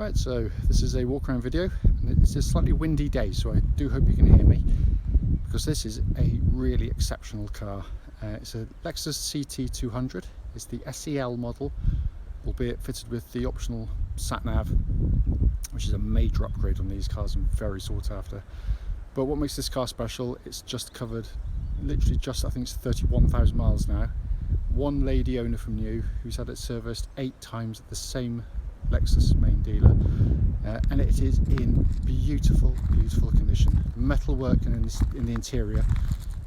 Right, so this is a walk around video, and it's a slightly windy day, so I do hope you can hear me, because this is a really exceptional car. It's a Lexus CT200. It's the SEL model, albeit fitted with the optional Sat Nav, which is a major upgrade on these cars and very sought after. But what makes this car special, it's just covered literally just, I think it's 31,000 miles now. One lady owner from new who's had it serviced 8 times at the same Lexus main dealer, and it is in beautiful condition. Metalwork in the interior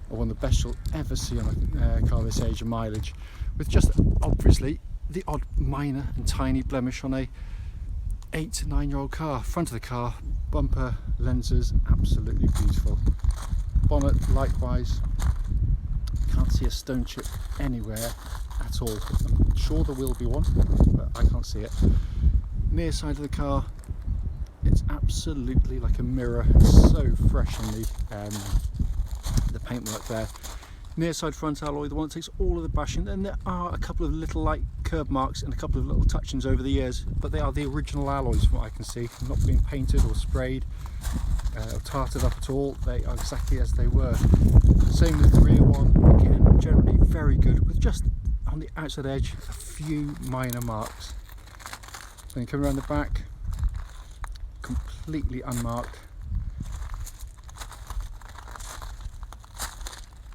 are one of the best you'll ever see on a car this age and mileage, with just obviously the odd minor and tiny blemish on a 8 to 9 year old car. Front of the car, bumper, lenses, absolutely beautiful. Bonnet likewise, can't see a stone chip anywhere at all. I'm sure there will be one, but I can't see it. Near side of the car, it's absolutely like a mirror. It's so fresh on the paintwork there. Near side front alloy, the one that takes all of the bashing, and there are a couple of little light curb marks and a couple of little touch-ins over the years, but they are the original alloys from what I can see, not being painted or sprayed or tarted up at all. They are exactly as they were. Same with the rear one, again generally very good, with just on the outside edge a few minor marks. Then coming around the back, completely unmarked.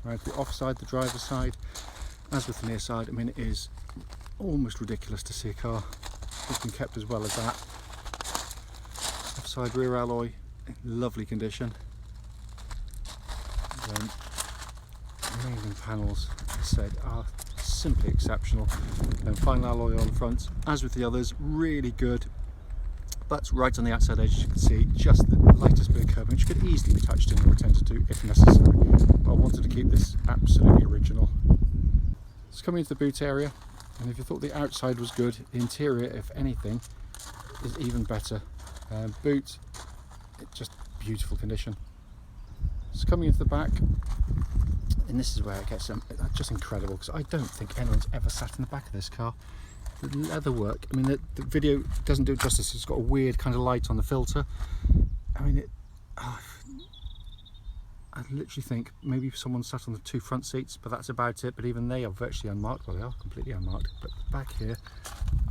Right, the offside, the driver's side, as with the near side, I mean, it is almost ridiculous to see a car that's been kept as well as that. Offside rear alloy, in lovely condition. Then amazing panels, as I said, are simply exceptional. Then final alloy on the front, as with the others, really good. But right on the outside edge, as you can see, just the lightest bit of curbing, which could easily be touched in or attended to if necessary. But I wanted to keep this absolutely original. It's coming into the boot area, and if you thought the outside was good, the interior, if anything, is even better. Boot, just beautiful condition. It's coming into the back, and this is where it gets just incredible, because I don't think anyone's ever sat in the back of this car. The leather work, I mean, the video doesn't do it justice. It's got a weird kind of light on the filter. I mean, I literally think maybe someone sat on the 2 front seats, but that's about it. But even they are virtually unmarked. Well, they are completely unmarked, but the back here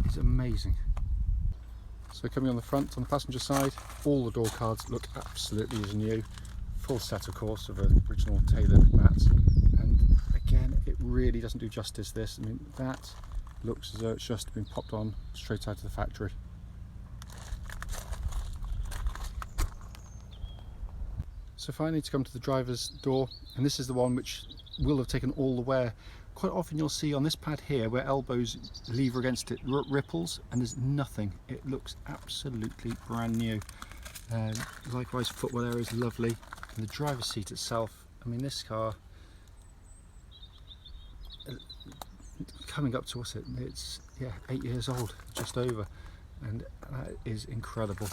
is amazing. So coming on the front, on the passenger side, all the door cards look absolutely as new. Full set, of course, of original tailored mats. And again, it really doesn't do justice, this. I mean, that looks as though it's just been popped on straight out of the factory. So finally, to come to the driver's door, and this is the one which will have taken all the wear. Quite often you'll see on this pad here where elbows lever against it ripples, and there's nothing. It looks absolutely brand new. Likewise, footwell there is lovely, and the driver's seat itself, I mean, this car, coming up to us, it's 8 years old, just over, and that is incredible.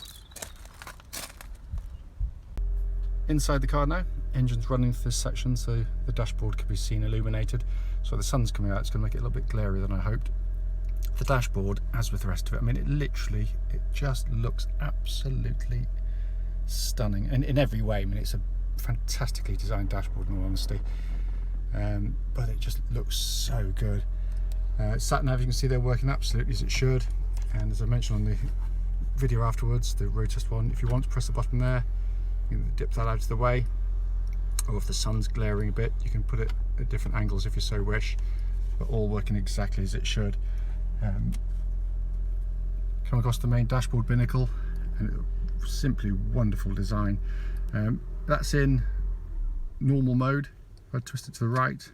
Inside the car now, engine's running through this section, so the dashboard can be seen illuminated. So the sun's coming out, it's going to make it a little bit glarier than I hoped. The dashboard, as with the rest of it, I mean, it just looks absolutely stunning, and in every way. I mean, it's a fantastically designed dashboard, in all honesty, but it just looks so good. Sat Nav, you can see they're working absolutely as it should, and as I mentioned on the video afterwards, the road test one, if you want to press the button there, you can dip that out of the way, or if the sun's glaring a bit, you can put it at different angles if you so wish, but all working exactly as it should. Come across the main dashboard binnacle, and simply wonderful design. That's in normal mode. If I twist it to the right,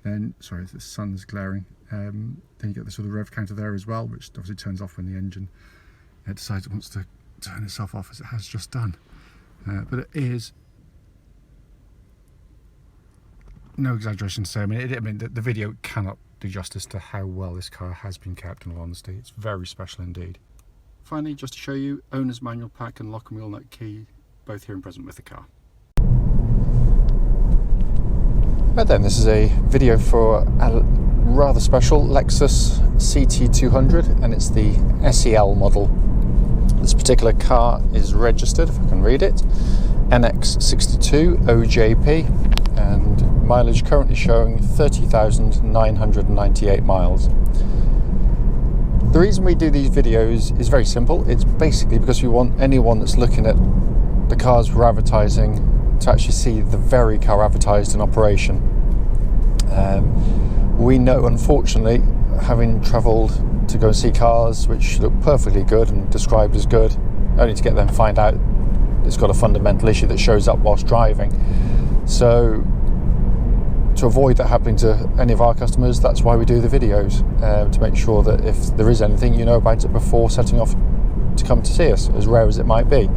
then, sorry, the sun's glaring, then you get the sort of rev counter there as well, which obviously turns off when the engine decides it wants to turn itself off, as it has just done. But it is no exaggeration to say, I mean, the video cannot do justice to how well this car has been kept, in all honesty. It's very special indeed. Finally, just to show you, owner's manual pack and lock and wheel nut key, both here and present with the car. Right then, this is a video for a rather special Lexus CT200, and it's the SEL model. This particular car is registered, if I can read it, NX62OJP, and mileage currently showing 30,998 miles. The reason we do these videos is very simple. It's basically because we want anyone that's looking at the cars we're advertising to actually see the very car advertised in operation. We know, unfortunately, having travelled to go and see cars which look perfectly good and described as good, only to get them find out it's got a fundamental issue that shows up whilst driving. So to avoid that happening to any of our customers, that's why we do the videos, to make sure that if there is anything, you know about it before setting off to come to see us, as rare as it might be.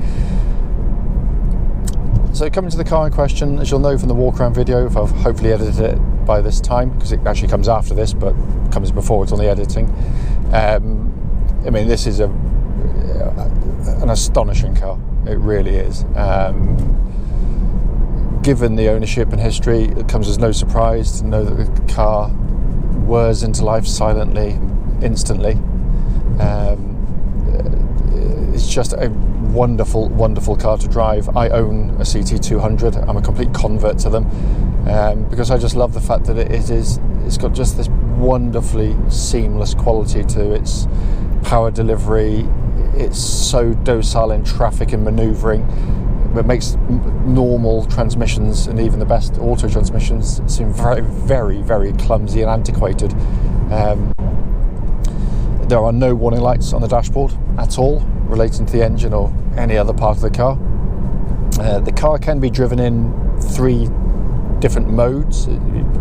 So coming to the car in question, as you'll know from the walk around video, if I've hopefully edited it by this time, because it actually comes after this but comes before it's on the editing. I mean, this is an astonishing car. It really is. Given the ownership and history, it comes as no surprise to know that the car whirs into life silently, instantly. It's just a wonderful, wonderful car to drive. I own a CT200. I'm a complete convert to them, because I just love the fact that it's got just this wonderfully seamless quality to its power delivery. It's so docile in traffic and manoeuvring. It makes normal transmissions and even the best auto transmissions seem very, very, very clumsy and antiquated. There are no warning lights on the dashboard at all relating to the engine or any other part of the car. The car can be driven in 3 different modes,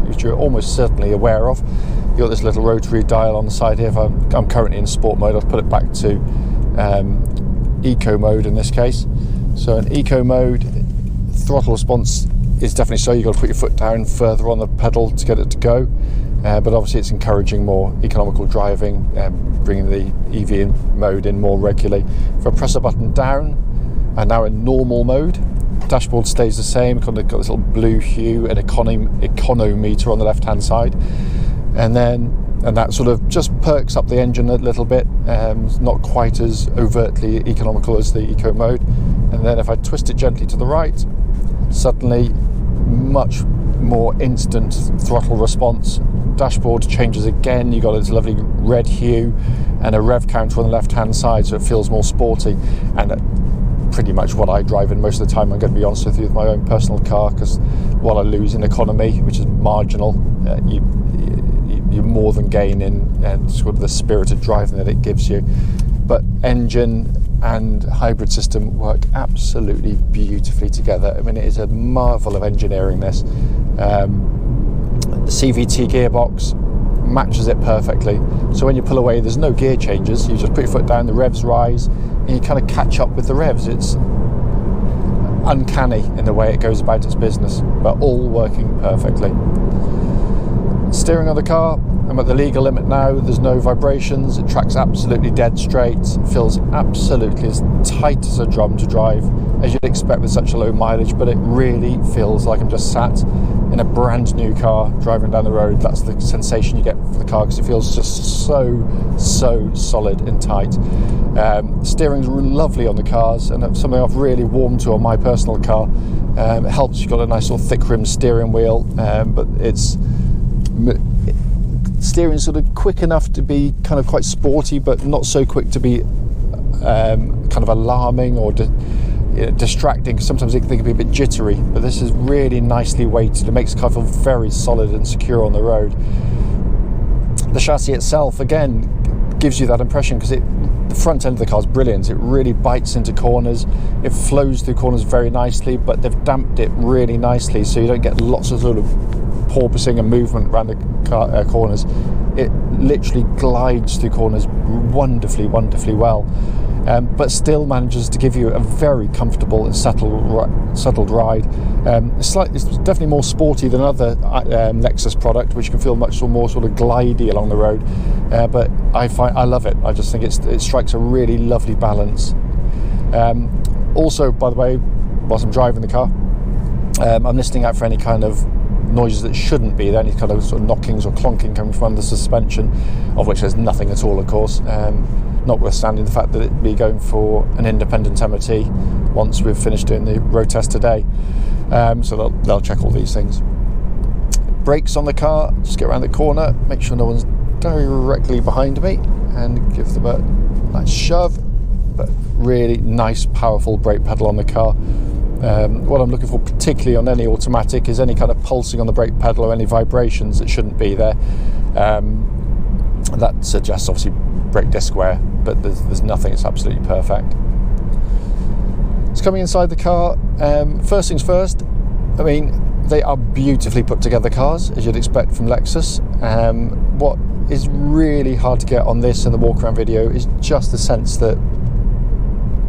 which you're almost certainly aware of. You've got this little rotary dial on the side here. If I'm currently in sport mode, I'll put it back to eco mode in this case. So in eco mode, throttle response is definitely so. You've got to put your foot down further on the pedal to get it to go. But obviously it's encouraging more economical driving, bringing the EV mode in more regularly. If I press a button down, I'm now in normal mode. Dashboard stays the same, kind of got this little blue hue and econometer on the left hand side. And that sort of just perks up the engine a little bit, not quite as overtly economical as the eco mode. And then if I twist it gently to the right, suddenly much more instant throttle response. Dashboard changes again. You got this lovely red hue and a rev counter on the left hand side, so it feels more sporty, and pretty much what I drive in most of the time. I'm going to be honest with you, with my own personal car, because while I lose in economy, which is marginal, you more than gain in sort of the spirited driving that it gives you. But engine and hybrid system work absolutely beautifully together. I mean, it is a marvel of engineering, this. The CVT gearbox matches it perfectly. So when you pull away, there's no gear changes. You just put your foot down, the revs rise, and you kind of catch up with the revs. It's uncanny in the way it goes about its business, but all working perfectly. Steering of the car, I'm at the legal limit now. There's no vibrations. It tracks absolutely dead straight. It feels absolutely as tight as a drum to drive, as you'd expect with such a low mileage, but it really feels like I'm just sat in a brand new car driving down the road. That's the sensation you get from the car, because it feels just so solid and tight. Steering's lovely on the cars, and that's something I've really warmed to on my personal car. It helps. You've got a nice sort of thick rim steering wheel, but it's steering sort of quick enough to be kind of quite sporty, but not so quick to be kind of alarming or distracting. Sometimes it can be a bit jittery, but this is really nicely weighted. It makes the car feel very solid and secure on the road. The chassis itself, again, gives you that impression, because the front end of the car is brilliant. It really bites into corners. It flows through corners very nicely, but they've damped it really nicely, so you don't get lots of sort of porpoising and movement around the corners. It literally glides through corners wonderfully well, but still manages to give you a very comfortable and settled ride. It's definitely more sporty than other Lexus product, which can feel much more sort of glidey along the road, but I love it. I just think it strikes a really lovely balance. Also, by the way, whilst I'm driving the car, I'm listening out for any kind of noises that shouldn't be there, any kind of sort of knockings or clonking coming from the suspension, of which there's nothing at all, of course. notwithstanding the fact that it'll be going for an independent MOT once we've finished doing the road test today. So they'll check all these things. Brakes on the car, just get around the corner, make sure no one's directly behind me, and give them a nice shove, but really nice powerful brake pedal on the car. What I'm looking for particularly on any automatic is any kind of pulsing on the brake pedal or any vibrations that shouldn't be there. That suggests obviously brake disc wear, but there's nothing. It's absolutely perfect. It's coming inside the car. First things first, I mean, they are beautifully put together cars, as you'd expect from Lexus. What is really hard to get on this and the walk around video is just the sense that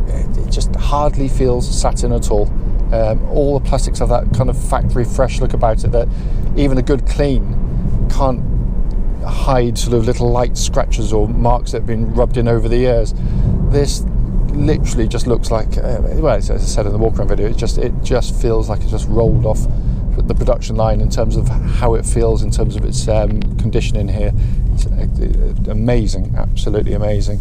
it just hardly feels satin at all. All the plastics have that kind of factory fresh look about it that even a good clean can't hide sort of little light scratches or marks that have been rubbed in over the years. This literally just looks like, well, as I said in the walk around video, it just feels like it's just rolled off the production line in terms of how it feels, in terms of its conditioning here. It's amazing, absolutely amazing.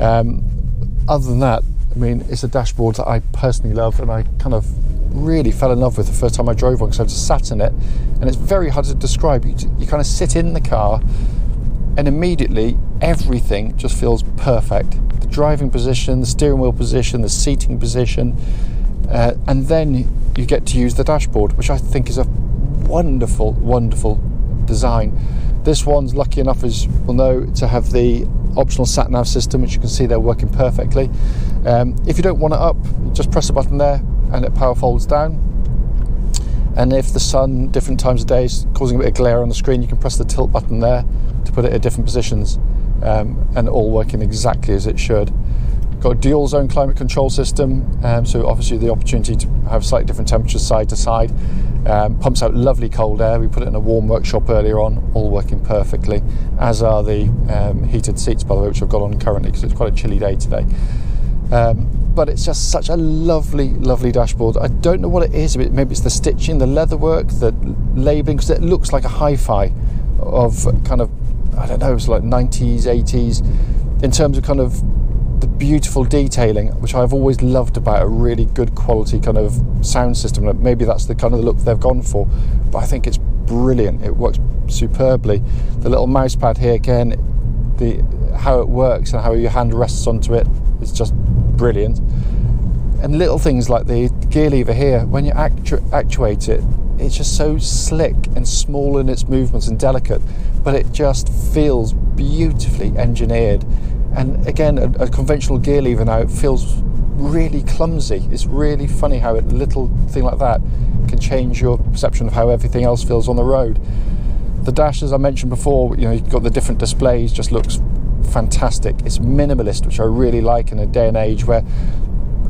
Other than that, I mean, it's a dashboard that I personally love, and I kind of really fell in love with the first time I drove one, because I just sat in it, and it's very hard to describe. You kind of sit in the car and immediately everything just feels perfect. The driving position, the steering wheel position, the seating position, and then you get to use the dashboard, which I think is a wonderful, wonderful design. This one's lucky enough, as you'll know, to have the optional Sat Nav System, which you can see they're working perfectly. If you don't want it up, just press a button there and it power folds down. And if the sun, different times of day, is causing a bit of glare on the screen, you can press the tilt button there to put it at different positions, and all working exactly as it should. Got a dual zone climate control system, so obviously the opportunity to have slightly different temperatures side to side. Pumps out lovely cold air. We put it in a warm workshop earlier on, all working perfectly, as are the heated seats, by the way, which I've got on currently because it's quite a chilly day today. But it's just such a lovely, lovely dashboard. I don't know what it is. Maybe it's the stitching, the leatherwork, the labelling, because it looks like a hi-fi of kind of, I don't know, it's like 90s, 80s, in terms of kind of the beautiful detailing, which I've always loved about a really good quality kind of sound system. Maybe that's the kind of look they've gone for, but I think it's brilliant. It works superbly. The little mouse pad here, again, how it works and how your hand rests onto it is just brilliant. And little things like the gear lever here, when you actuate it, it's just so slick and small in its movements and delicate, but it just feels beautifully engineered. And again, a conventional gear lever now feels really clumsy. It's really funny how a little thing like that can change your perception of how everything else feels on the road. The dash, as I mentioned before, you know, you've got the different displays, just looks fantastic. It's minimalist, which I really like in a day and age where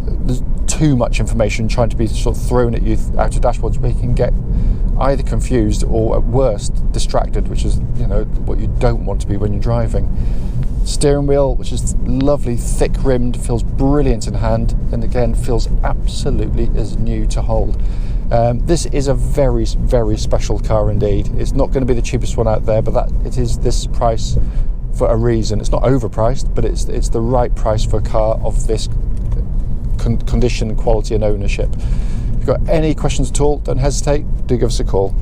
there's too much information trying to be sort of thrown at you out of dashboards, where you can get either confused or at worst distracted, which is, you know, what you don't want to be when you're driving. Steering wheel, which is lovely, thick rimmed, feels brilliant in hand, and again feels absolutely as new to hold. This is a very, very special car indeed. It's not going to be the cheapest one out there, but it is this price for a reason. It's not overpriced, but it's the right price for a car of this condition, quality and ownership. If you've got any questions at all, don't hesitate, do give us a call.